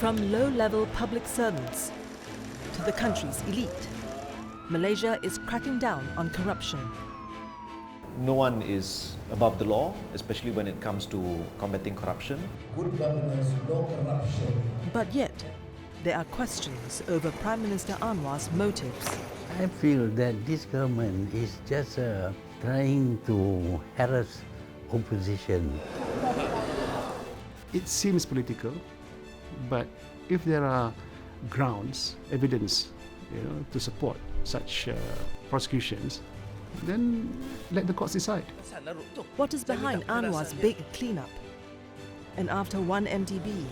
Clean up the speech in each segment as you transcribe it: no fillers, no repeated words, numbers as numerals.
From low-level public servants to the country's elite, Malaysia is cracking down on corruption. No one is above the law, especially when it comes to combating corruption. Good governance, no corruption. But yet, there are questions over Prime Minister Anwar's motives. I feel that this government is just trying to harass opposition. It seems political, but if there are grounds, evidence, to support such prosecutions, then let the courts decide. What is behind Anwar's big cleanup? And after one MDB,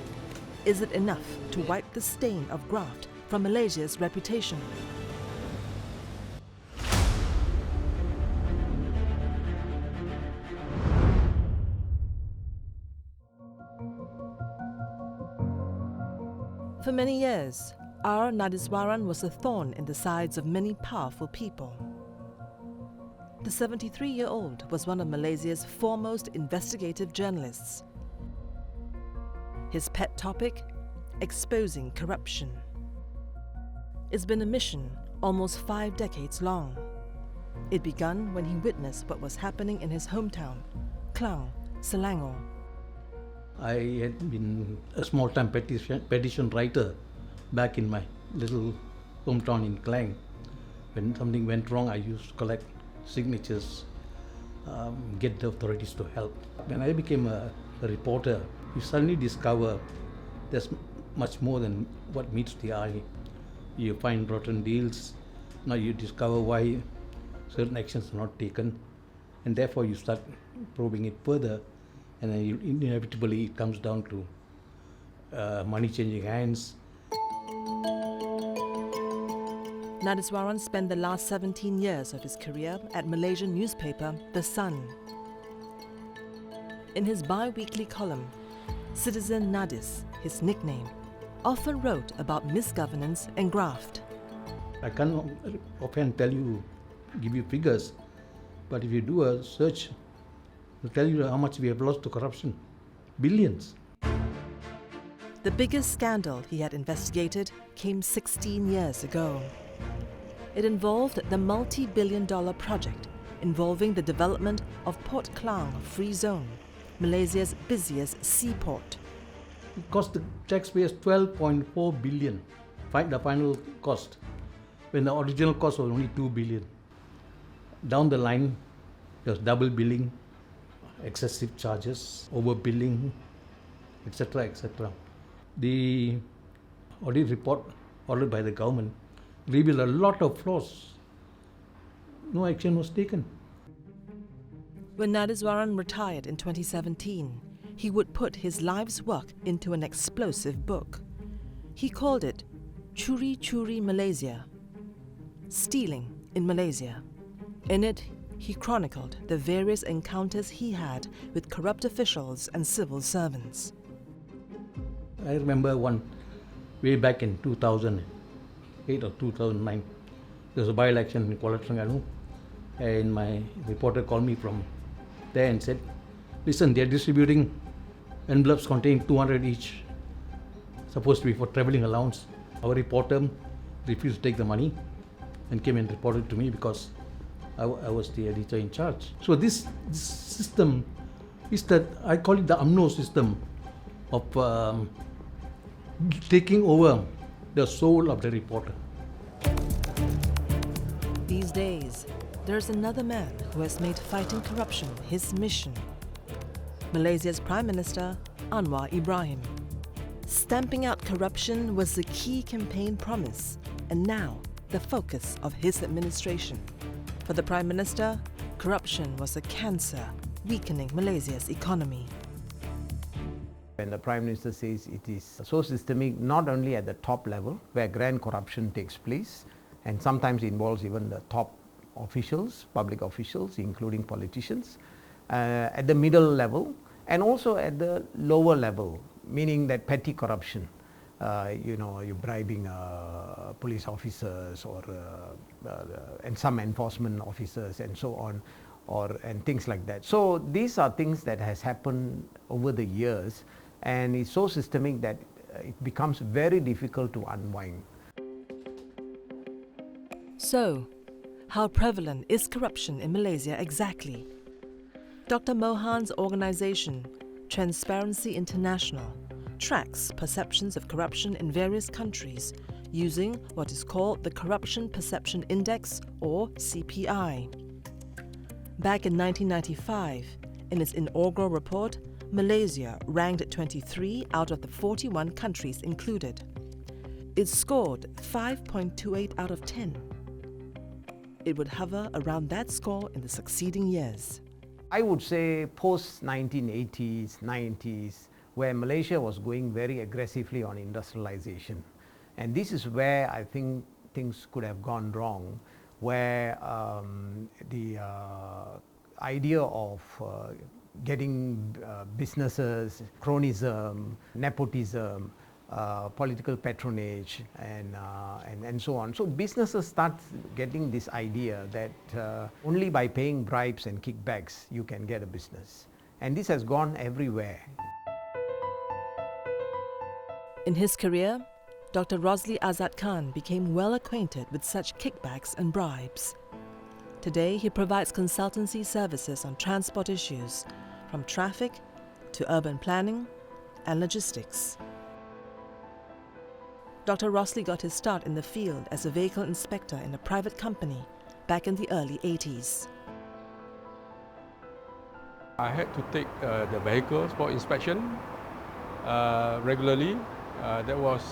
is it enough to wipe the stain of graft from Malaysia's reputation? For many years, R. Nadiswaran was a thorn in the sides of many powerful people. The 73-year-old was one of Malaysia's foremost investigative journalists. His pet topic? Exposing corruption. It's been a mission almost 5 decades long. It began when he witnessed what was happening in his hometown, Klang, Selangor. I had been a small-time petition writer back in my little hometown in Klang. When something went wrong, I used to collect signatures, get the authorities to help. When I became a reporter, you suddenly discover there's much more than what meets the eye. You find rotten deals. Now you discover why certain actions are not taken, and therefore you start probing it further, and then inevitably it comes down to money changing hands. Nadiswaran spent the last 17 years of his career at Malaysian newspaper The Sun. In his bi-weekly column, Citizen Nadis, his nickname, often wrote about misgovernance and graft. I can't offhand give you figures, but if you do a search, it'll tell you how much we have lost to corruption. Billions. The biggest scandal he had investigated came 16 years ago. It involved the multi-billion-dollar project involving the development of Port Klang Free Zone, Malaysia's busiest seaport. It cost the taxpayers 12.4 billion, the final cost, when the original cost was only 2 billion. Down the line, there was double billing, excessive charges, overbilling, etc., etc. The audit report ordered by the government revealed a lot of flaws. No action was taken. When Nadiswaran retired in 2017, he would put his life's work into an explosive book. He called it Curi Curi Malaysia, Stealing in Malaysia. In it, he chronicled the various encounters he had with corrupt officials and civil servants. I remember one way back in 2008 or 2009. There was a by-election in Kuala Terengganu, and my reporter called me from there and said, "Listen, they're distributing envelopes containing 200 each, supposed to be for travelling allowance." Our reporter refused to take the money and came and reported to me because I was the editor in charge. So this system is that, I call it the UMNO system of taking over the soul of the reporter. These days, there's another man who has made fighting corruption his mission. Malaysia's Prime Minister, Anwar Ibrahim. Stamping out corruption was the key campaign promise, and now the focus of his administration. For the Prime Minister, corruption was a cancer, weakening Malaysia's economy. When the Prime Minister says it is so systemic, not only at the top level, where grand corruption takes place, and sometimes involves even the top officials, public officials, including politicians, at the middle level, and also at the lower level, meaning that petty corruption. You're bribing police officers and some enforcement officers and so on, and things like that. So these are things that has happened over the years, and it's so systemic that it becomes very difficult to unwind. So, how prevalent is corruption in Malaysia exactly? Dr. Mohan's organisation, Transparency International, tracks perceptions of corruption in various countries using what is called the Corruption Perception Index, or CPI. Back in 1995, in its inaugural report, Malaysia ranked 23 out of the 41 countries included. It scored 5.28 out of 10. It would hover around that score in the succeeding years. I would say post-1980s, 90s, where Malaysia was going very aggressively on industrialization. And this is where I think things could have gone wrong, where the idea of getting businesses, cronyism, nepotism, political patronage, and so on. So businesses start getting this idea that only by paying bribes and kickbacks you can get a business. And this has gone everywhere. In his career, Dr. Rosli Azad Khan became well acquainted with such kickbacks and bribes. Today, he provides consultancy services on transport issues, from traffic to urban planning and logistics. Dr. Rosli got his start in the field as a vehicle inspector in a private company back in the early 80s. I had to take the vehicles for inspection regularly. That was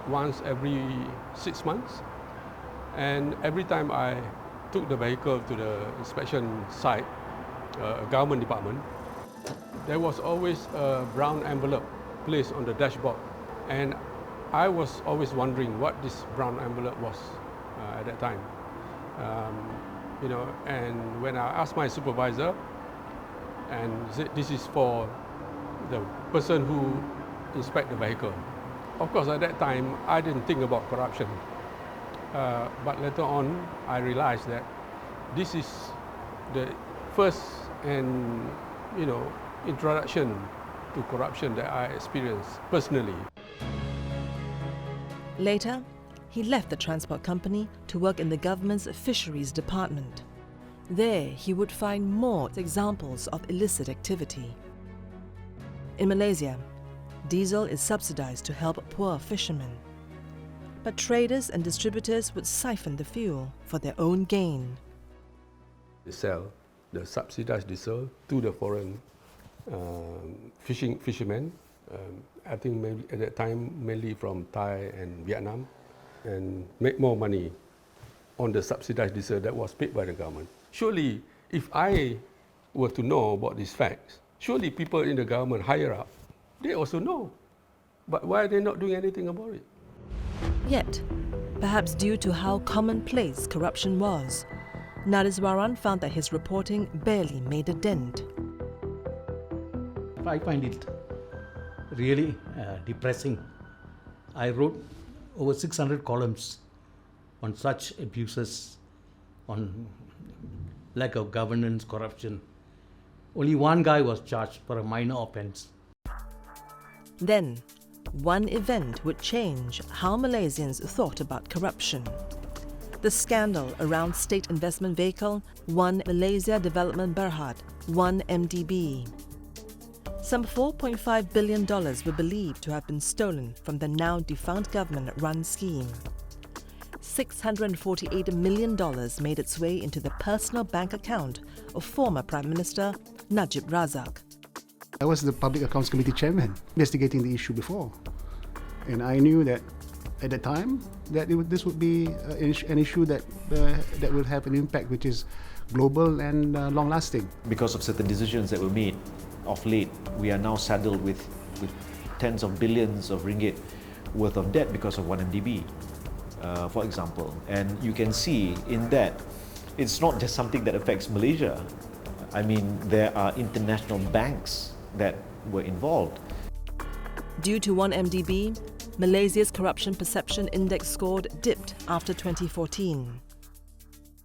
once every 6 months. And every time I took the vehicle to the inspection site, government department, there was always a brown envelope placed on the dashboard. And I was always wondering what this brown envelope was at that time. And when I asked my supervisor, and said this is for the person who inspect the vehicle. Of course, at that time, I didn't think about corruption. But later on, I realized that this is the first and, introduction to corruption that I experienced personally. Later, he left the transport company to work in the government's fisheries department. There, he would find more examples of illicit activity. In Malaysia, diesel is subsidized to help poor fishermen. But traders and distributors would siphon the fuel for their own gain. They sell the subsidized diesel to the foreign fishermen. I think maybe at that time mainly from Thai and Vietnam, and make more money on the subsidized diesel that was paid by the government. Surely, if I were to know about these facts, surely people in the government higher up, they also know. But why are they not doing anything about it? Yet, perhaps due to how commonplace corruption was, Nadiswaran found that his reporting barely made a dent. I find it really depressing. I wrote over 600 columns on such abuses, on lack of governance, corruption. Only one guy was charged for a minor offense. Then, one event would change how Malaysians thought about corruption. The scandal around state investment vehicle One Malaysia Development Berhad, 1MDB. Some $4.5 billion were believed to have been stolen from the now defunct government-run scheme. $648 million made its way into the personal bank account of former Prime Minister Najib Razak. I was the Public Accounts Committee chairman investigating the issue before. And I knew that at the time that this would be an issue that will have an impact which is global and long-lasting. Because of certain decisions that were made of late, we are now saddled with tens of billions of ringgit worth of debt because of 1MDB, for example. And you can see in that, it's not just something that affects Malaysia. I mean, there are international banks that were involved. Due to 1MDB, Malaysia's corruption perception index score dipped after 2014.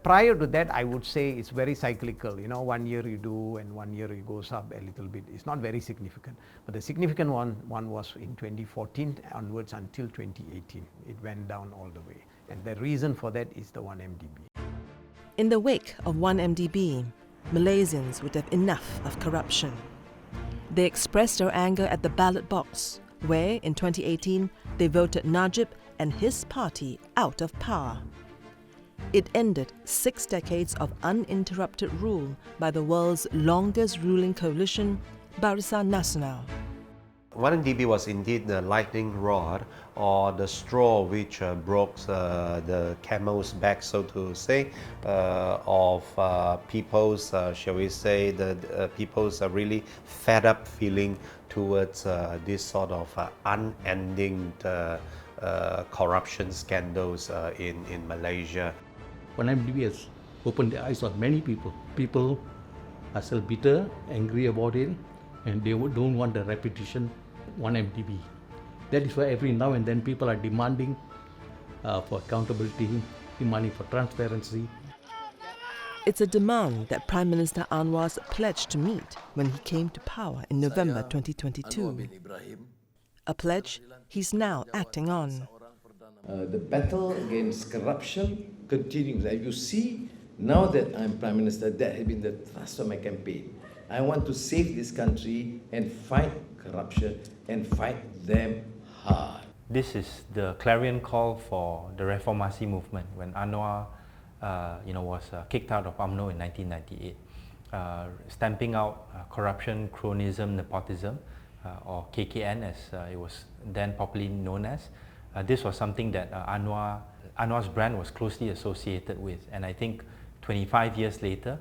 Prior to that, I would say it's very cyclical. 1 year you do and 1 year it goes up a little bit. It's not very significant. But the significant one was in 2014 onwards until 2018. It went down all the way. And the reason for that is the 1MDB. In the wake of 1MDB, Malaysians would have enough of corruption. They expressed their anger at the ballot box, where in 2018 they voted Najib and his party out of power. It ended 6 decades of uninterrupted rule by the world's longest ruling coalition, Barisan Nasional. 1MDB was indeed the lightning rod, or the straw which broke the camel's back, so to say, of people's, shall we say, the people's really fed up feeling towards this sort of unending corruption scandals in Malaysia. 1MDB has opened the eyes of many people. People are still bitter, angry about it, and they don't want the repetition 1MDB. That is why every now and then people are demanding for accountability, demanding for transparency. It's a demand that Prime Minister Anwar's pledged to meet when he came to power in November 2022. A pledge he's now acting on. The battle against corruption continues. As you see, now that I'm Prime Minister, that has been the thrust of my campaign. I want to save this country and fight corruption and fight them hard. This is the clarion call for the Reformasi movement when Anwar was kicked out of UMNO in 1998, stamping out corruption, cronyism, nepotism, or KKN as it was then popularly known as. This was something that Anwar's brand was closely associated with, and I think 25 years later,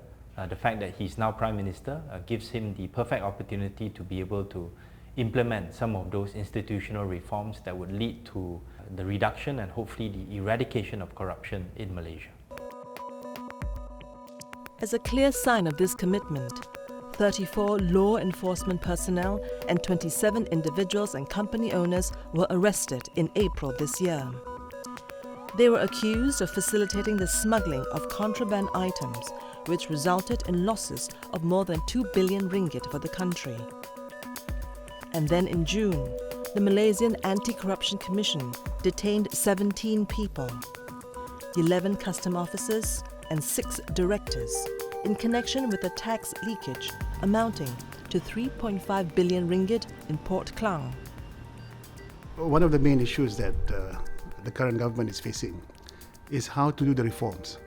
the fact that he's now Prime Minister gives him the perfect opportunity to be able to implement some of those institutional reforms that would lead to the reduction and hopefully the eradication of corruption in Malaysia. As a clear sign of this commitment, 34 law enforcement personnel and 27 individuals and company owners were arrested in April this year. They were accused of facilitating the smuggling of contraband items, which resulted in losses of more than 2 billion ringgit for the country. And then in June, the Malaysian Anti-Corruption Commission detained 17 people, 11 custom officers and 6 directors, in connection with a tax leakage amounting to 3.5 billion ringgit in Port Klang. One of the main issues that the current government is facing is how to do the reforms.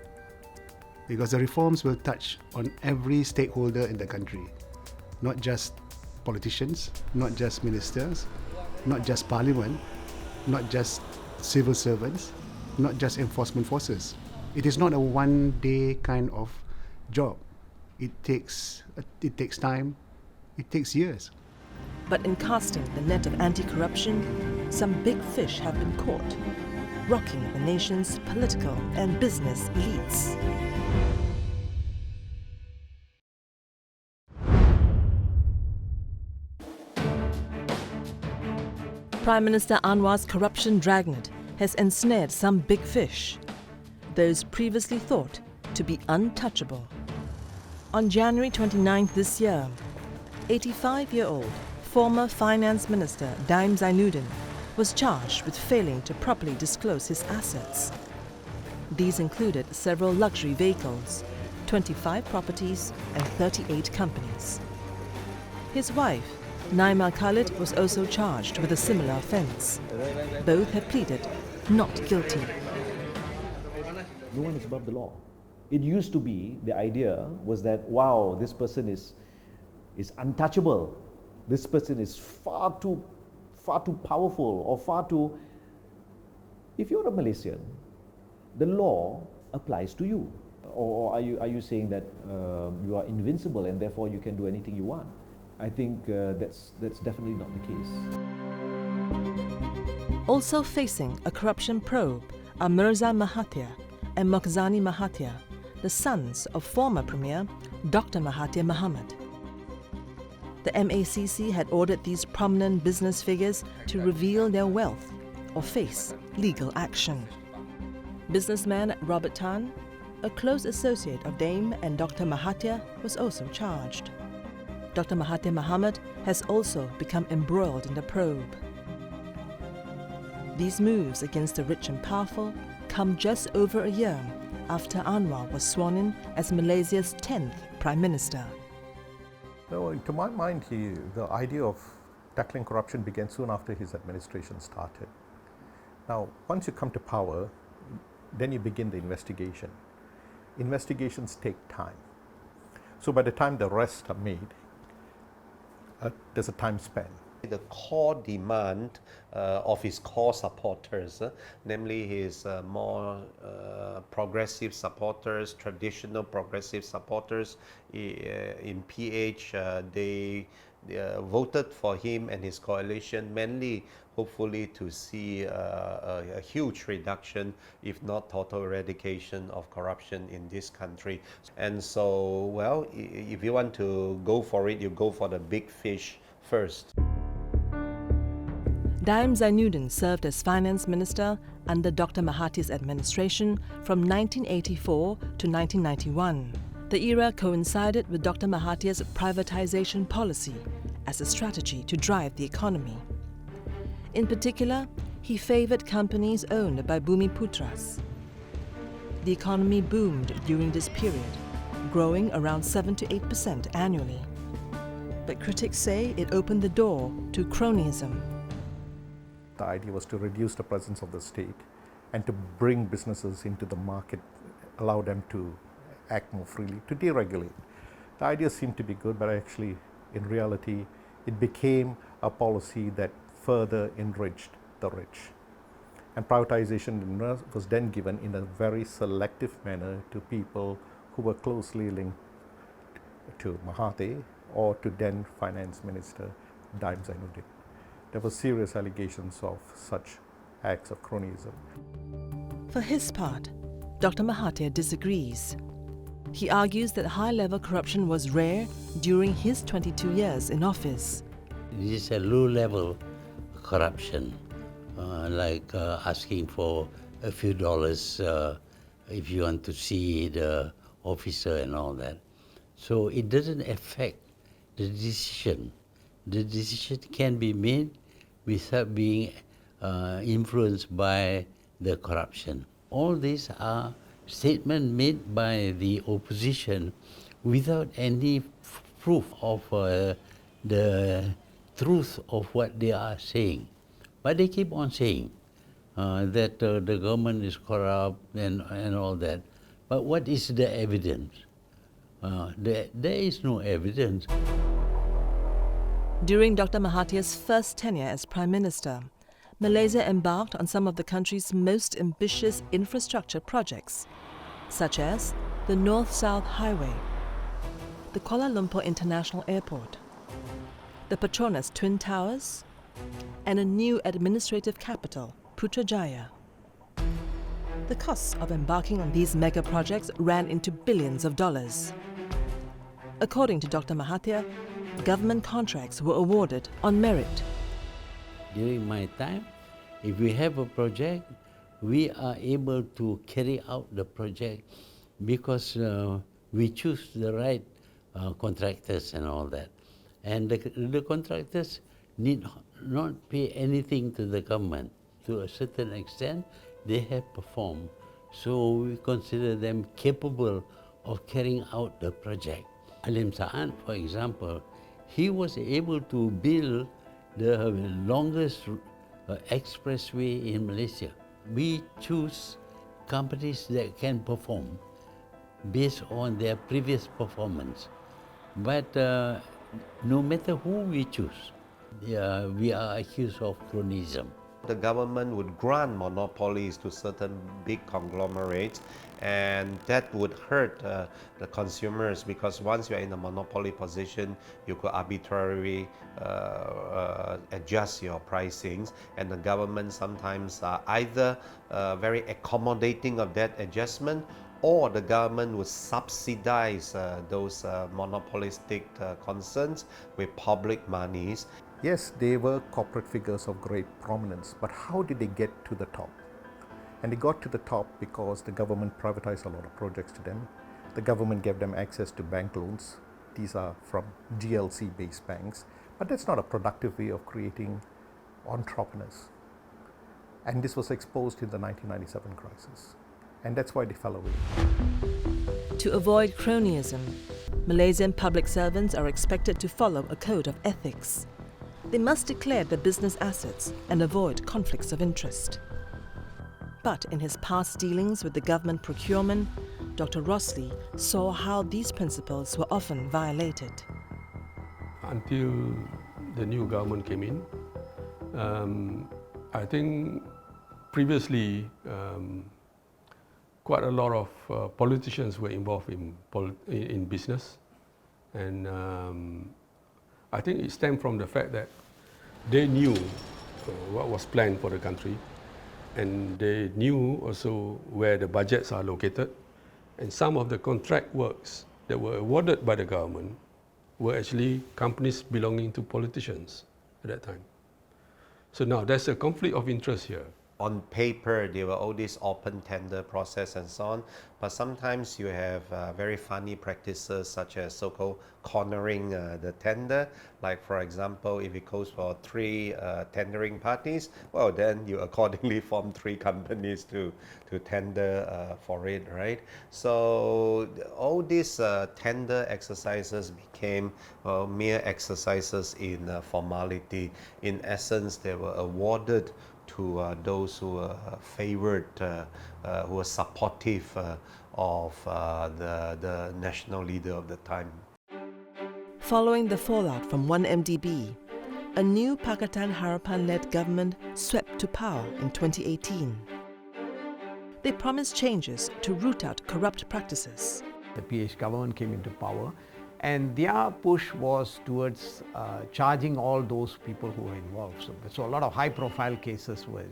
Because the reforms will touch on every stakeholder in the country, not just politicians, not just ministers, not just parliament, not just civil servants, not just enforcement forces. It is not a one-day kind of job. It takes time, it takes years. But in casting the net of anti-corruption, some big fish have been caught, rocking the nation's political and business elites. Prime Minister Anwar's corruption dragnet has ensnared some big fish, those previously thought to be untouchable. On January 29th this year, 85-year-old former Finance Minister Daim Zainuddin was charged with failing to properly disclose his assets. These included several luxury vehicles, 25 properties and 38 companies. His wife, Naima Khalid, was also charged with a similar offence. Both have pleaded not guilty. No one is above the law. It used to be, the idea was that, wow, this person is untouchable. This person is far too powerful or far too... If you're a Malaysian, the law applies to you. Or are you saying that you are invincible and therefore you can do anything you want? I think that's definitely not the case. Also facing a corruption probe are Mirzan Mahathir and Mokhzani Mahathir, the sons of former Premier Dr. Mahathir Mohamad. The MACC had ordered these prominent business figures to reveal their wealth or face legal action. Businessman Robert Tan, a close associate of Daim and Dr. Mahathir, was also charged. Dr. Mahathir Mohamad has also become embroiled in the probe. These moves against the rich and powerful come just over a year after Anwar was sworn in as Malaysia's 10th Prime Minister. No, to my mind, the idea of tackling corruption began soon after his administration started. Now, once you come to power, then you begin the investigation. Investigations take time. So by the time the arrests are made, there's a time span. The core demand of his core supporters, namely his more progressive supporters, traditional progressive supporters in PH, they voted for him and his coalition mainly, hopefully, to see a huge reduction, if not total eradication of corruption in this country. And so, well, if you want to go for it, you go for the big fish first. Daim Zainuddin served as Finance Minister under Dr. Mahathir's administration from 1984 to 1991. The era coincided with Dr. Mahathir's privatization policy as a strategy to drive the economy. In particular, he favoured companies owned by Bumiputras. The economy boomed during this period, growing around 7 to 8% annually. But critics say it opened the door to cronyism. The idea was to reduce the presence of the state and to bring businesses into the market, allow them to act more freely, to deregulate. The idea seemed to be good, but actually, in reality, it became a policy that further enriched the rich. And privatization was then given in a very selective manner to people who were closely linked to Mahathir or to then Finance Minister Daim Zainuddin. There were serious allegations of such acts of cronyism. For his part, Dr. Mahathir disagrees. He argues that high-level corruption was rare during his 22 years in office. This is a low-level corruption, like asking for a few dollars if you want to see the officer and all that. So it doesn't affect the decision. The decision can be made without being influenced by the corruption. All these are statements made by the opposition without any proof of the truth of what they are saying. But they keep on saying that the government is corrupt and all that. But what is the evidence? There is no evidence. During Dr. Mahathir's first tenure as Prime Minister, Malaysia embarked on some of the country's most ambitious infrastructure projects, such as the North-South Highway, the Kuala Lumpur International Airport, the Petronas Twin Towers, and a new administrative capital, Putrajaya. The costs of embarking on these mega projects ran into billions of dollars. According to Dr. Mahathir, government contracts were awarded on merit. During my time, if we have a project, we are able to carry out the project because we choose the right contractors and all that. And the contractors need not pay anything to the government. To a certain extent, they have performed. So we consider them capable of carrying out the project. Alim Sa'an, for example, he was able to build the longest expressway in Malaysia. We choose companies that can perform based on their previous performance. But no matter who we choose, we are accused of cronyism. The government would grant monopolies to certain big conglomerates, and that would hurt the consumers, because once you're in a monopoly position, you could arbitrarily adjust your pricings, and the government sometimes are either very accommodating of that adjustment, or the government would subsidize those monopolistic concerns with public monies. Yes, they were corporate figures of great prominence, but how did they get to the top? And they got to the top because the government privatized a lot of projects to them. The government gave them access to bank loans. These are from GLC-based banks. But that's not a productive way of creating entrepreneurs. And this was exposed in the 1997 crisis. And that's why they fell away. To avoid cronyism, Malaysian public servants are expected to follow a code of ethics. They must declare their business assets and avoid conflicts of interest. But in his past dealings with the government procurement, Dr. Rossley saw how these principles were often violated. Until the new government came in, I think previously quite a lot of politicians were involved in business, and I think it stemmed from the fact that they knew what was planned for the country, and they knew also where the budgets are located, and some of the contract works that were awarded by the government were actually companies belonging to politicians at that time. So now there's a conflict of interest here. On paper, there were all these open tender process and so on, but sometimes you have very funny practices such as so-called cornering the tender. Like for example, if it goes for 3 tendering parties, well then you accordingly form 3 companies to tender for it, right? So all these tender exercises became mere exercises in formality. In essence, they were awarded to those who were favored, who were supportive of the national leader of the time. Following the fallout from 1MDB, a new Pakatan Harapan-led government swept to power in 2018. They promised changes to root out corrupt practices. The PH government came into power, and their push was towards charging all those people who were involved. So a lot of high-profile cases where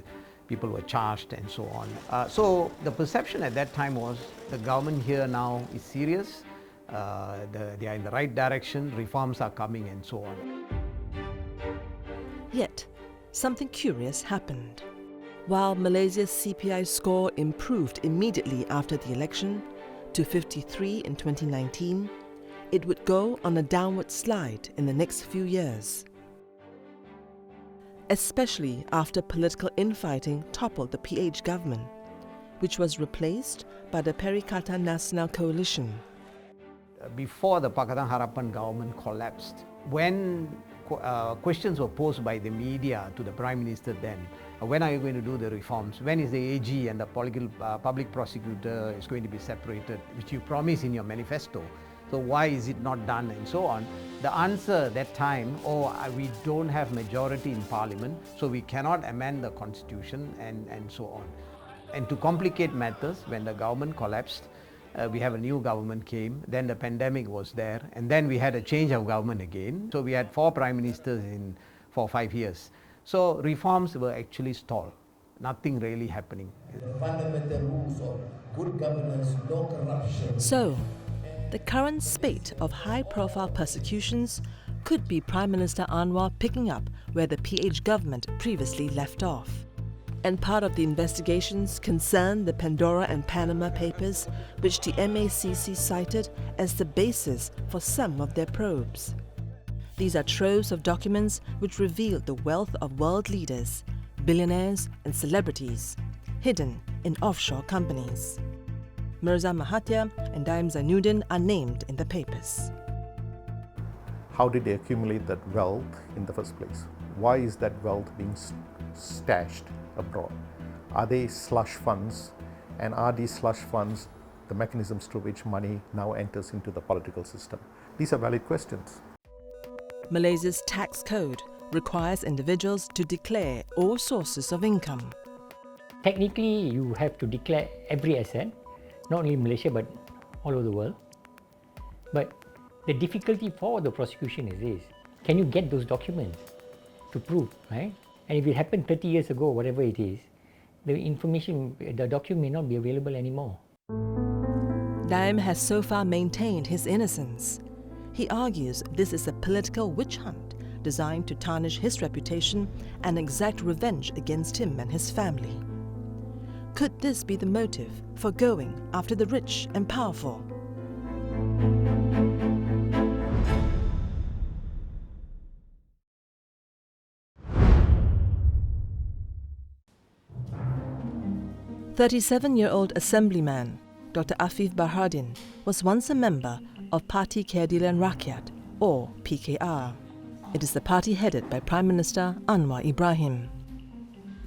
people were charged and so on. So the perception at that time was the government here now is serious, they are in the right direction, reforms are coming and so on. Yet, something curious happened. While Malaysia's CPI score improved immediately after the election to 53 in 2019, it would go on a downward slide in the next few years. Especially after political infighting toppled the PH government, which was replaced by the Perikatan Nasional Coalition. Before the Pakatan Harapan government collapsed, when questions were posed by the media to the Prime Minister then, when are you going to do the reforms? When is the AG and the public prosecutor is going to be separated, which you promised in your manifesto? So why is it not done and so on? The answer that time, we don't have majority in Parliament, so we cannot amend the constitution and so on. And to complicate matters, when the government collapsed, we have a new government came, then the pandemic was there, and then we had a change of government again. So we had 4 prime ministers in 4 or 5 years. So reforms were actually stalled, nothing really happening. The fundamental rules of good governance, no corruption. So, the current spate of high-profile persecutions could be Prime Minister Anwar picking up where the PH government previously left off. And part of the investigations concern the Pandora and Panama Papers, which the MACC cited as the basis for some of their probes. These are troves of documents which reveal the wealth of world leaders, billionaires and celebrities, hidden in offshore companies. Mirzan Mahathir and Daim Zainuddin are named in the papers. How did they accumulate that wealth in the first place? Why is that wealth being stashed abroad? Are they slush funds? And are these slush funds the mechanisms through which money now enters into the political system? These are valid questions. Malaysia's tax code requires individuals to declare all sources of income. Technically, you have to declare every asset, not only in Malaysia but all over the world. But the difficulty for the prosecution is this: can you get those documents to prove, right? And if it happened 30 years ago, whatever it is, the information, the document may not be available anymore. Daim has so far maintained his innocence. He argues this is a political witch hunt designed to tarnish his reputation and exact revenge against him and his family. Could this be the motive for going after the rich and powerful? "37-year-old Assemblyman Dr. Afif Bahardin was once a member of Parti Keadilan Rakyat, or PKR. It is the party headed by Prime Minister Anwar Ibrahim.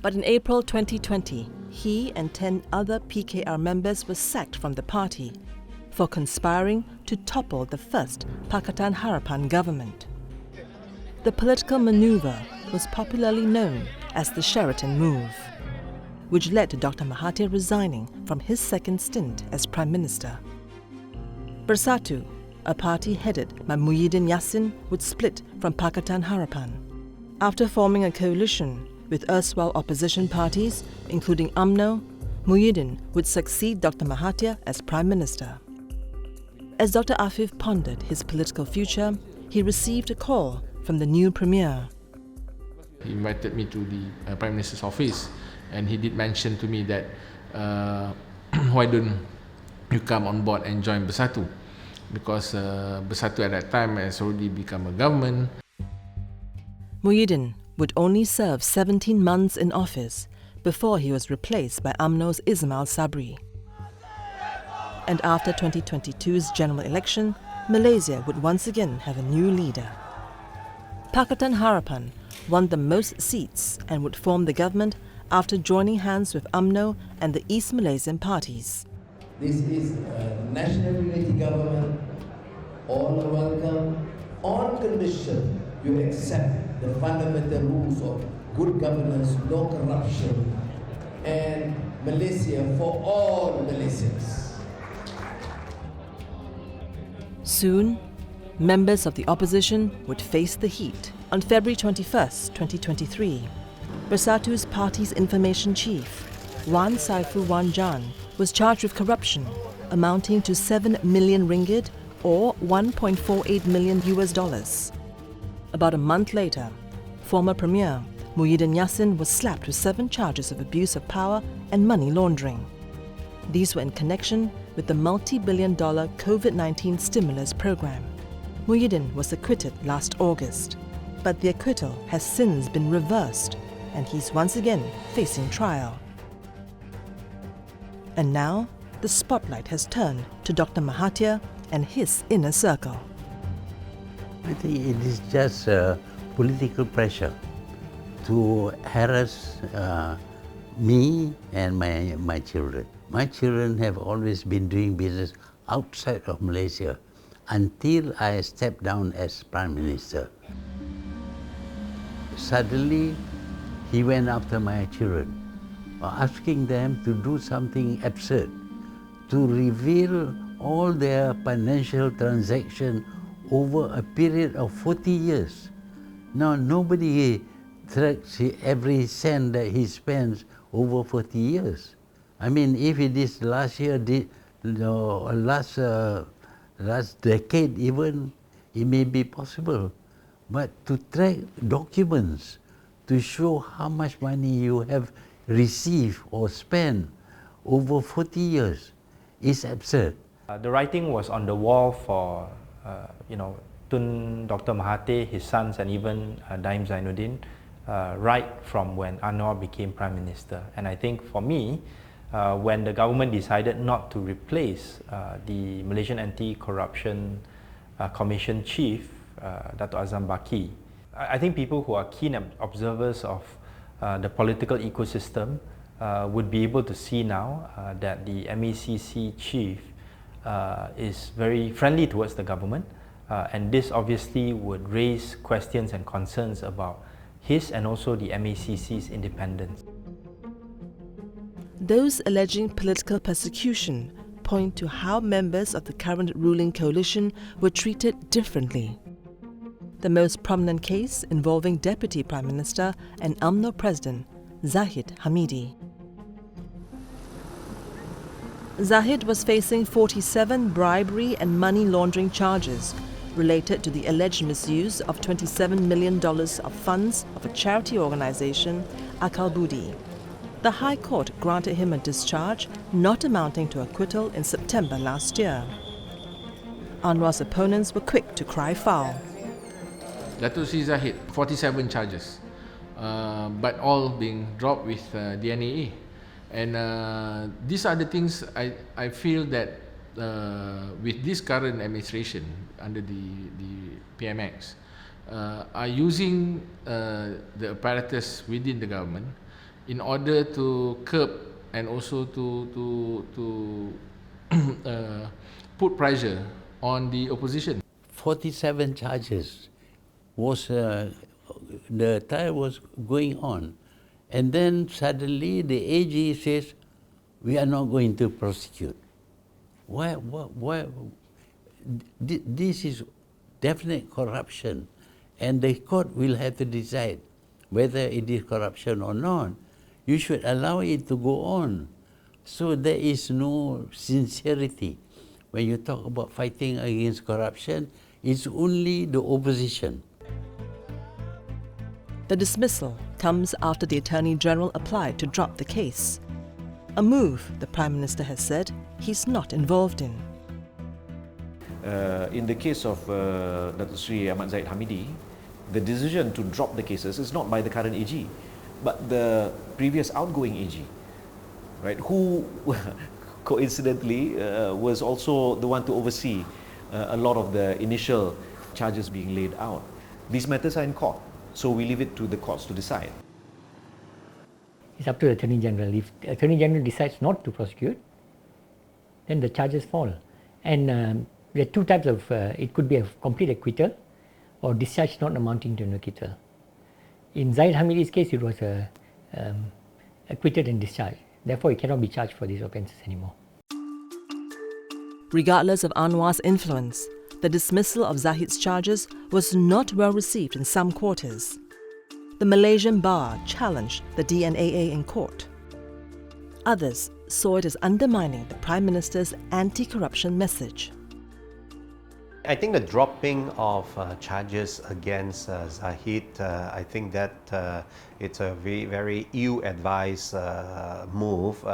But in April 2020, he and 10 other PKR members were sacked from the party for conspiring to topple the first Pakatan Harapan government. The political maneuver was popularly known as the Sheraton move, which led to Dr. Mahathir resigning from his second stint as Prime Minister. Bersatu, a party headed by Muhyiddin Yassin, would split from Pakatan Harapan. After forming a coalition with erstwhile opposition parties, including UMNO, Muhyiddin would succeed Dr. Mahathir as Prime Minister. As Dr. Afif pondered his political future, he received a call from the new Premier. He invited me to the Prime Minister's office, and he did mention to me that why don't you come on board and join Bersatu, because Bersatu at that time has already become a government. Muhyiddin would only serve 17 months in office before he was replaced by UMNO's Ismail Sabri. And after 2022's general election, Malaysia would once again have a new leader. Pakatan Harapan won the most seats and would form the government after joining hands with UMNO and the East Malaysian parties. This is a national unity government. All are welcome on condition you accept the fundamental rules of good governance, no corruption, and Malaysia for all Malaysians. Soon, members of the opposition would face the heat. On February 21st, 2023, Bersatu's party's information chief, Wan Saiful Wan Jan, was charged with corruption amounting to 7 million ringgit or $1.48 million. About a month later, former Premier Muhyiddin Yassin was slapped with 7 charges of abuse of power and money laundering. These were in connection with the multi-billion-dollar COVID-19 stimulus program. Muhyiddin was acquitted last August, but the acquittal has since been reversed and he's once again facing trial. And now, the spotlight has turned to Dr. Mahathir and his inner circle. I think it is just political pressure to harass me and my children. My children have always been doing business outside of Malaysia until I stepped down as Prime Minister. Suddenly, he went after my children, asking them to do something absurd, to reveal all their financial transactions over a period of 40 years. Now, nobody tracks every cent that he spends over 40 years. I mean, if it is last year, last decade even, it may be possible. But to track documents to show how much money you have received or spent over 40 years is absurd. The writing was on the wall for, Tun Dr. Mahathir, his sons, and even Daim Zainuddin, right from when Anwar became Prime Minister. And I think for me, when the government decided not to replace the Malaysian Anti-Corruption Commission Chief, Dato' Azam Baki, I think people who are keen observers of the political ecosystem would be able to see now that the MACC chief is very friendly towards the government, and this obviously would raise questions and concerns about his and also the MACC's independence. Those alleging political persecution point to how members of the current ruling coalition were treated differently. The most prominent case involving Deputy Prime Minister and UMNO President Zahid Hamidi. Zahid was facing 47 bribery and money laundering charges related to the alleged misuse of $27 million of funds of a charity organization, Akal Budi. the High Court granted him a discharge not amounting to acquittal in September last year. Anwar's opponents were quick to cry foul. Datuk Sri Zahid, 47 charges, but all being dropped with the NAA. And these are the things I feel that with this current administration under the PMX, are using the apparatus within the government in order to curb and also to put pressure on the opposition. 47 charges was the trial was going on, and then suddenly the AG says we are not going to prosecute. Why? This is definite corruption, and the court will have to decide whether it is corruption or not. You should allow it to go on. So there is no sincerity. When you talk about fighting against corruption, it's only the opposition. The dismissal comes after the Attorney General applied to drop the case, a move the Prime Minister has said he's not involved in. In the case of Datuk Sri Zahid Hamidi, the decision to drop the cases is not by the current AG, but the previous outgoing AG, right? Who coincidentally was also the one to oversee a lot of the initial charges being laid out. These matters are in court, so we leave it to the courts to decide. It's up to the Attorney General. If the Attorney General decides not to prosecute, then the charges fall. And there are two types of, it could be a complete acquittal or discharge not amounting to an acquittal. In Zahid Hamidi's case, it was acquitted and discharged. Therefore, he cannot be charged for these offences anymore. Regardless of Anwar's influence, the dismissal of Zahid's charges was not well received in some quarters. The Malaysian bar challenged the DNAA in court. Others saw it as undermining the Prime Minister's anti-corruption message. I think the dropping of charges against Zahid, I think that it's a very ill-advised move,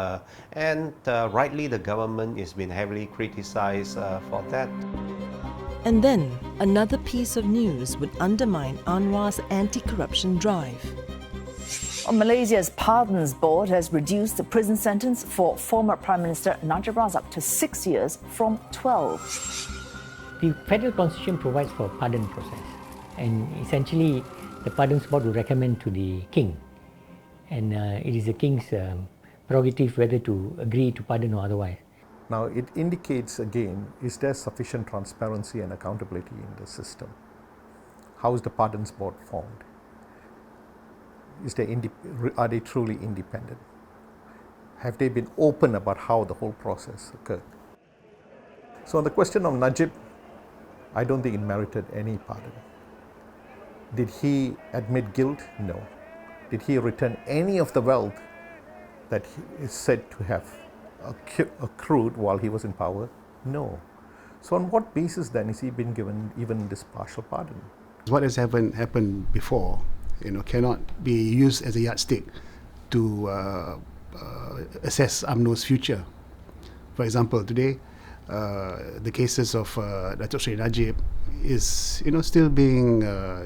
and rightly the government has been heavily criticized for that. And then another piece of news would undermine Anwar's anti-corruption drive. Malaysia's Pardons Board has reduced the prison sentence for former Prime Minister Najib to 6 years from 12. The federal constitution provides for a pardon process, and essentially the Pardons Board will recommend to the King, and it is the King's prerogative whether to agree to pardon or otherwise. Now it indicates again, is there sufficient transparency and accountability in the system? How is the Pardons Board formed? Are they truly independent? Have they been open about how the whole process occurred? So on the question of Najib, I don't think it merited any pardon. Did he admit guilt? No. Did he return any of the wealth that he is said to have accrued while he was in power? No. So on what basis then is he been given even this partial pardon? What has happened before, cannot be used as a yardstick to assess UMNO's future. For example, today, the cases of Datuk Sri Najib is still being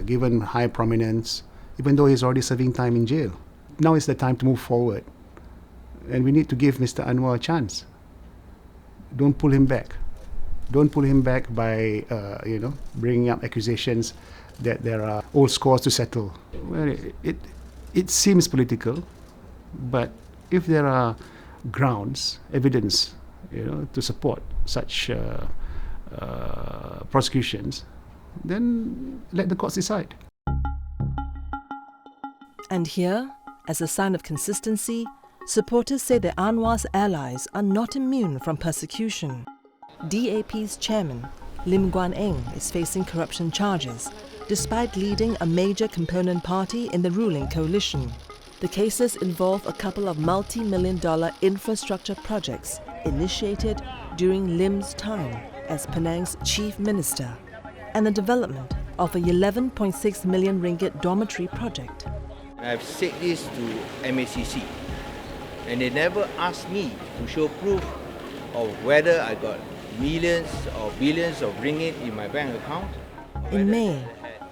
given high prominence, even though he's already serving time in jail. Now is the time to move forward, and we need to give Mr. Anwar a chance. Don't pull him back. Don't pull him back by bringing up accusations that there are old scores to settle. Well, it seems political, but if there are grounds, evidence, to support such prosecutions, then let the courts decide. And here, as a sign of consistency, supporters say that Anwar's allies are not immune from persecution. DAP's chairman, Lim Guan Eng, is facing corruption charges, despite leading a major component party in the ruling coalition. The cases involve a couple of multi-million-dollar infrastructure projects initiated during Lim's time as Penang's chief minister, and the development of a 11.6 million ringgit dormitory project. I've said this to MACC. And they never asked me to show proof of whether I got millions or billions of ringgit in my bank account. In May,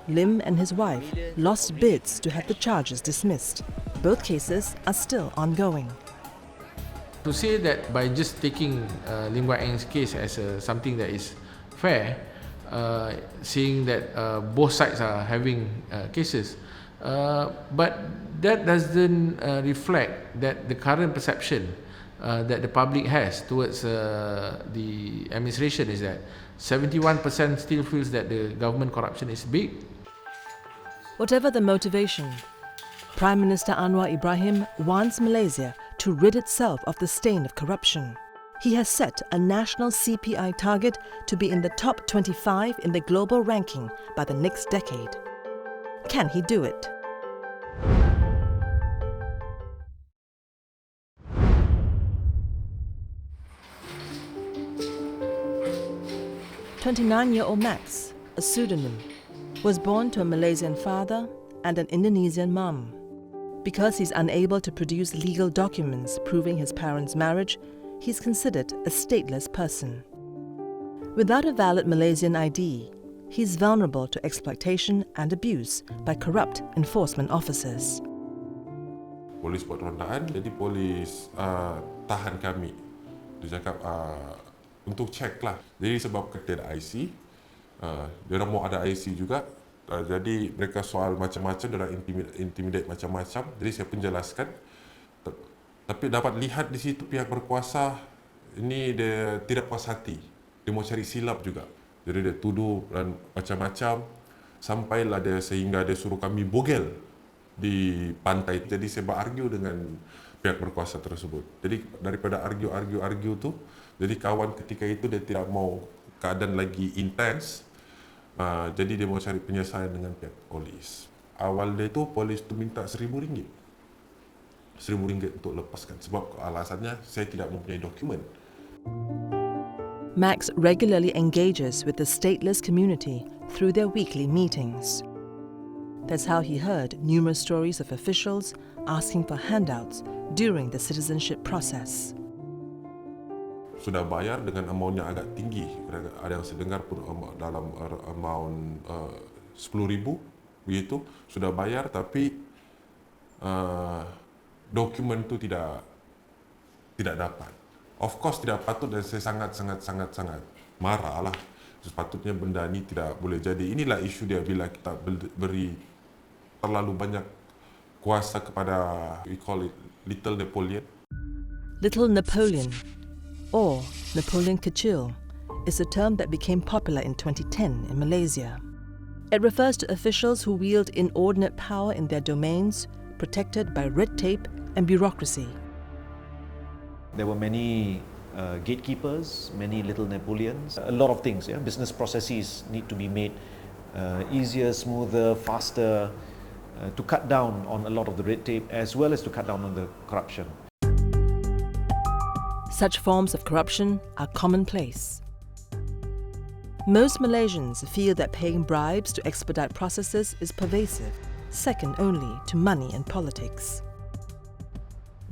Lim and his wife lost bids to have the charges dismissed. Both cases are still ongoing. To say that by just taking Lim Guai Eng's case as something that is fair, seeing that both sides are having cases, but that doesn't reflect that the current perception that the public has towards the administration is that 71% still feels that the government corruption is big. Whatever the motivation, Prime Minister Anwar Ibrahim wants Malaysia to rid itself of the stain of corruption. He has set a national CPI target to be in the top 25 in the global ranking by the next decade. Can he do it? "29-year-old Max, a pseudonym, was born to a Malaysian father and an Indonesian mum. Because he's unable to produce legal documents proving his parents' marriage, he's considered a stateless person. Without a valid Malaysian ID, he's vulnerable to exploitation and abuse by corrupt enforcement officers. Polis buat rondaan, jadi polis tahan kami. Dia cakap untuk cek lah. Jadi sebab kita ada IC, dia mau ada IC juga. Jadi mereka soal macam-macam, dia intimidate macam-macam. Jadi saya penjelaskan. Tapi dapat lihat di situ pihak berkuasa ini dia tidak puas hati. Dia mau cari silap juga. Jadi dia tuduh dan macam-macam sampailah dia sehingga dia suruh kami bogel di pantai. Jadi saya berargu dengan pihak berkuasa tersebut. Jadi daripada argue tu, jadi kawan ketika itu dia tidak mau keadaan lagi intens. Jadi dia mau cari penyelesaian dengan pihak polis. Awal dia tu polis tu minta RM1,000. RM1,000 untuk lepaskan sebab alasannya saya tidak mempunyai dokumen. Max regularly engages with the stateless community through their weekly meetings. That's how he heard numerous stories of officials asking for handouts during the citizenship process. Sudah bayar dengan amount yang agak tinggi. Ada yang saya dengar pun dalam amount RM10,000 begitu. Sudah bayar tapi dokumen itu tidak dapat. Of course tidak patut dan saya sangat marah lah. Sepatutnya benda ini tidak boleh jadi. Inilah isu dia bila kita beri terlalu banyak kuasa kepada, we call it Little Napoleon. Little Napoleon, or Napoleon Kecil, is a term that became popular in 2010 in Malaysia. It refers to officials who wield inordinate power in their domains, protected by red tape and bureaucracy. There were many gatekeepers, many little Napoleons, a lot of things. Yeah? Business processes need to be made easier, smoother, faster, to cut down on a lot of the red tape as well as to cut down on the corruption. Such forms of corruption are commonplace. Most Malaysians feel that paying bribes to expedite processes is pervasive, second only to money and politics.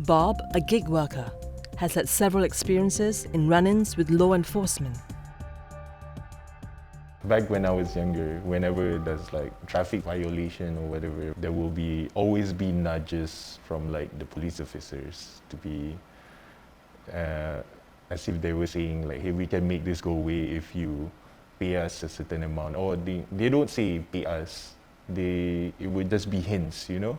Bob, a gig worker, has had several experiences in run-ins with law enforcement. Back when I was younger, whenever there's like traffic violation or whatever, there will always be nudges from like the police officers to be as if they were saying like, hey, we can make this go away if you pay us a certain amount. Or they don't say pay us, it would just be hints, you know.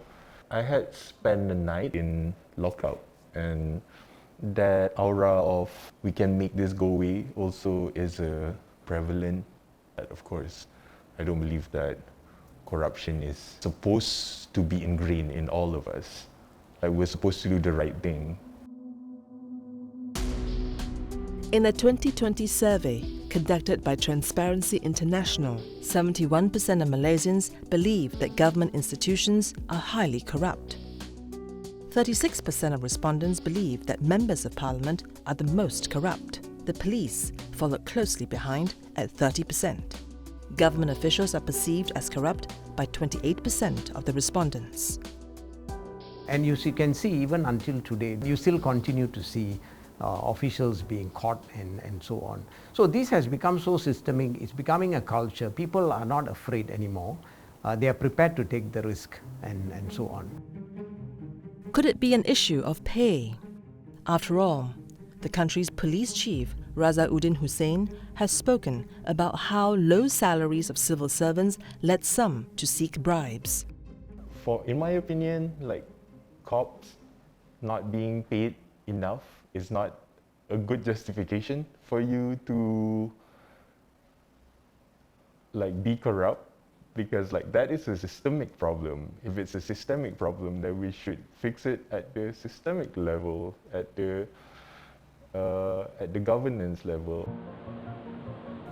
I had spent the night in lockup, and that aura of we can make this go away also is prevalent. Of course, I don't believe that corruption is supposed to be ingrained in all of us. Like we're supposed to do the right thing. In a 2020 survey conducted by Transparency International, 71% of Malaysians believe that government institutions are highly corrupt. 36% of respondents believe that members of parliament are the most corrupt. The police followed closely behind at 30%. Government officials are perceived as corrupt by 28% of the respondents. And you can see even until today, you still continue to see officials being caught and so on. So this has become so systemic, it's becoming a culture. People are not afraid anymore. They are prepared to take the risk and so on. Could it be an issue of pay? After all, the country's police chief, Zainuddin Hussein, has spoken about how low salaries of civil servants led some to seek bribes. In my opinion, like cops not being paid enough is not a good justification for you to like be corrupt, because like that is a systemic problem. If it's a systemic problem, then we should fix it at the systemic level, at the governance level.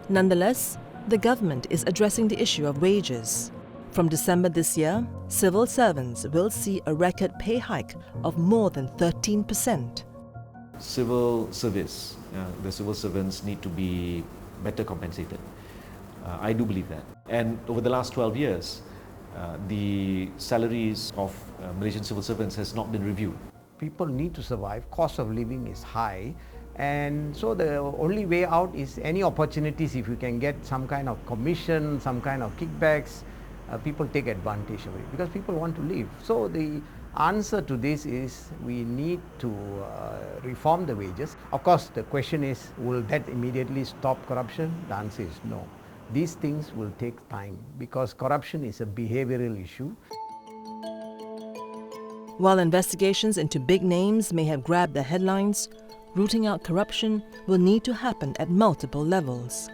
Nonetheless, the government is addressing the issue of wages. From December this year, civil servants will see a record pay hike of more than 13%. Civil service, the civil servants need to be better compensated. I do believe that. And over the last 12 years, the salaries of Malaysian civil servants has not been reviewed. People need to survive, cost of living is high, and so the only way out is any opportunities. If you can get some kind of commission, some kind of kickbacks, people take advantage of it because people want to live. So the answer to this is we need to reform the wages. Of course, the question is, will that immediately stop corruption? The answer is no. These things will take time because corruption is a behavioral issue. While investigations into big names may have grabbed the headlines, rooting out corruption will need to happen at multiple levels.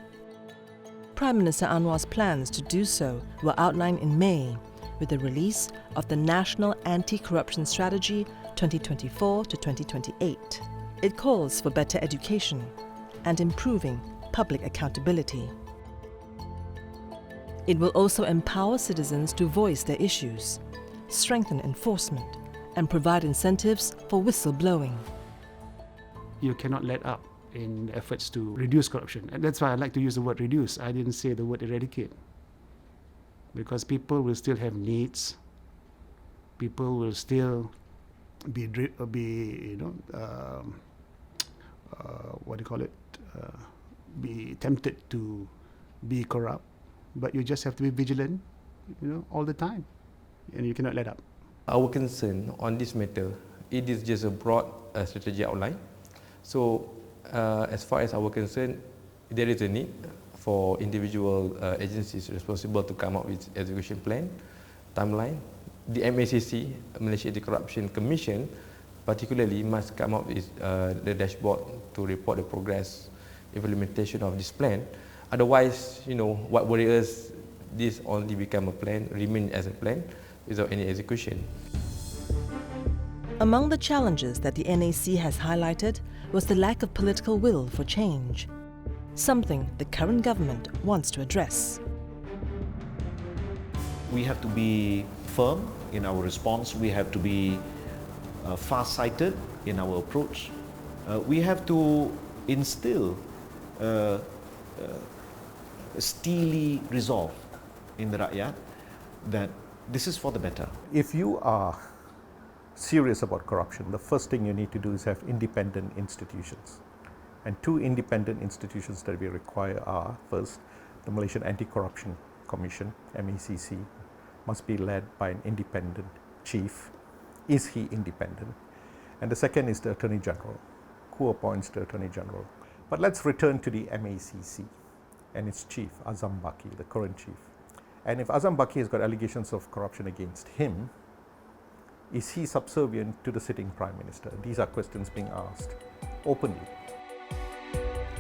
Prime Minister Anwar's plans to do so were outlined in May with the release of the National Anti-Corruption Strategy 2024 to 2028. It calls for better education and improving public accountability. It will also empower citizens to voice their issues, strengthen enforcement, and provide incentives for whistleblowing. You cannot let up in efforts to reduce corruption. And that's why I like to use the word reduce. I didn't say the word eradicate. Because people will still have needs. People will still be tempted to be corrupt. But you just have to be vigilant, all the time. And you cannot let up. Our concern on this matter, it is just a broad strategy outline. So as far as our concern, there is a need for individual agencies responsible to come up with execution plan, timeline. The MACC, Malaysia Anti-Corruption Commission, particularly must come up with the dashboard to report the progress implementation of this plan. Otherwise, what worries us, this only become a plan, remain as a plan without any execution. Among the challenges that the NAC has highlighted was the lack of political will for change, something the current government wants to address. We have to be firm in our response. We have to be far-sighted in our approach. We have to instill steely resolve in the rakyat that this is for the better. If you are serious about corruption, the first thing you need to do is have independent institutions. And two independent institutions that we require are, first, the Malaysian Anti-Corruption Commission, MACC, must be led by an independent chief. Is he independent? And the second is the Attorney General. Who appoints the Attorney General? But let's return to the MACC and its chief, Azam Baki, the current chief. And if Azam Baki has got allegations of corruption against him, is he subservient to the sitting Prime Minister? These are questions being asked openly.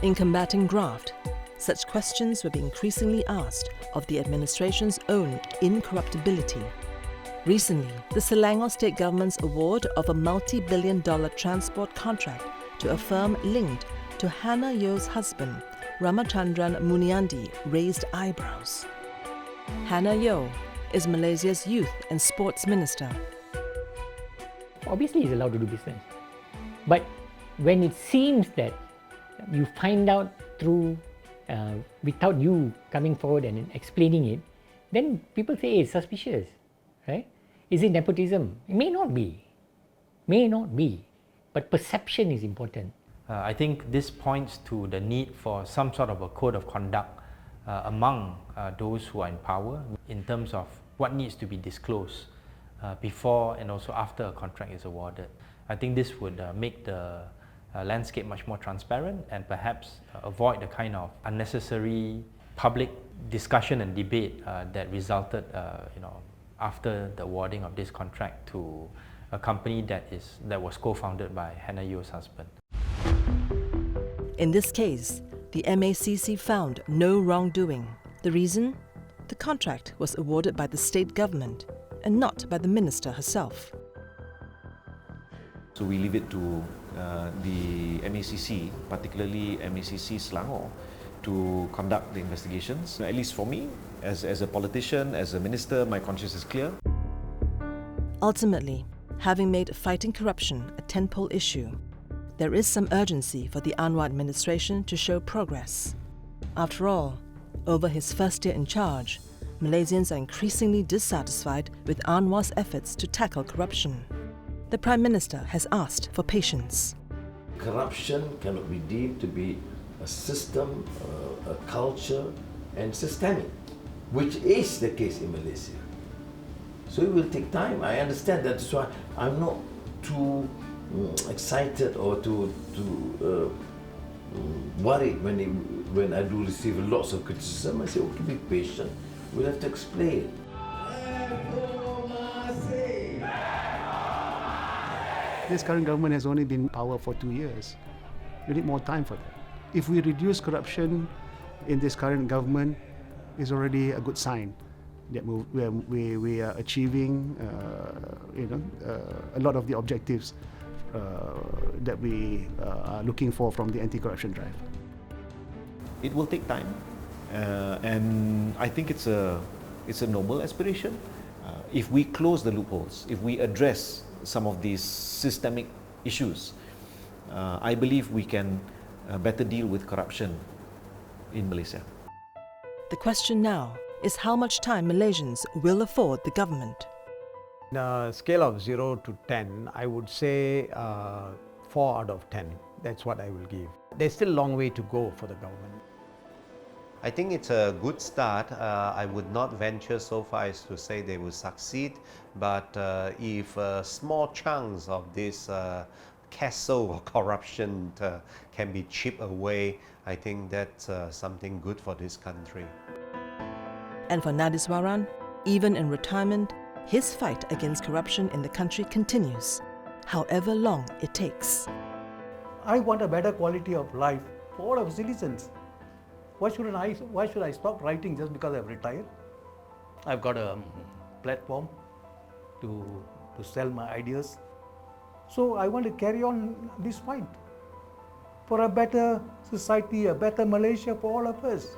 In combating graft, such questions will be increasingly asked of the administration's own incorruptibility. Recently, the Selangor state government's award of a multi-billion-dollar transport contract to a firm linked to Hannah Yeoh's husband, Ramachandran Muniandi, raised eyebrows. Hannah Yeoh is Malaysia's Youth and Sports Minister. Obviously, he's allowed to do business. But when it seems that you find out through, without you coming forward and explaining it, then people say, hey, it's suspicious, right? Is it nepotism? It may not be. May not be, but perception is important. I think this points to the need for some sort of a code of conduct among those who are in power in terms of what needs to be disclosed before and also after a contract is awarded. I think this would make the landscape much more transparent and perhaps avoid the kind of unnecessary public discussion and debate that resulted after the awarding of this contract to a company that was co-founded by Hannah Yeoh's husband. In this case, the MACC found no wrongdoing. The reason? The contract was awarded by the state government and not by the minister herself. So we leave it to the MACC, particularly MACC Selangor, to conduct the investigations. At least for me, as a politician, as a minister, my conscience is clear. Ultimately, having made fighting corruption a tentpole issue, there is some urgency for the Anwar administration to show progress. After all, over his first year in charge, Malaysians are increasingly dissatisfied with Anwar's efforts to tackle corruption. The Prime Minister has asked for patience. Corruption cannot be deemed to be a system, a culture, and systemic, which is the case in Malaysia. So it will take time. I understand that. That's why I'm not too excited or too worried when I do receive lots of criticism. I say, okay, be patient. We'll have to explain. This current government has only been in power for 2 years. We need more time for that. If we reduce corruption in this current government, it's already a good sign that we are achieving a lot of the objectives that we are looking for from the anti-corruption drive. It will take time, and I think it's a noble aspiration. If we close the loopholes, if we address some of these systemic issues, I believe we can better deal with corruption in Malaysia. The question now is how much time Malaysians will afford the government. On a scale of 0 to 10, I would say 4 out of 10. That's what I will give. There's still a long way to go for the government. I think it's a good start. I would not venture so far as to say they will succeed, but if small chunks of this castle of corruption can be chipped away, I think that's something good for this country. And for Nadiswaran, even in retirement, his fight against corruption in the country continues, however long it takes. I want a better quality of life for all of citizens. Why should I stop writing just because I've retired? I've got a platform to sell my ideas. So I want to carry on this fight for a better society, a better Malaysia for all of us.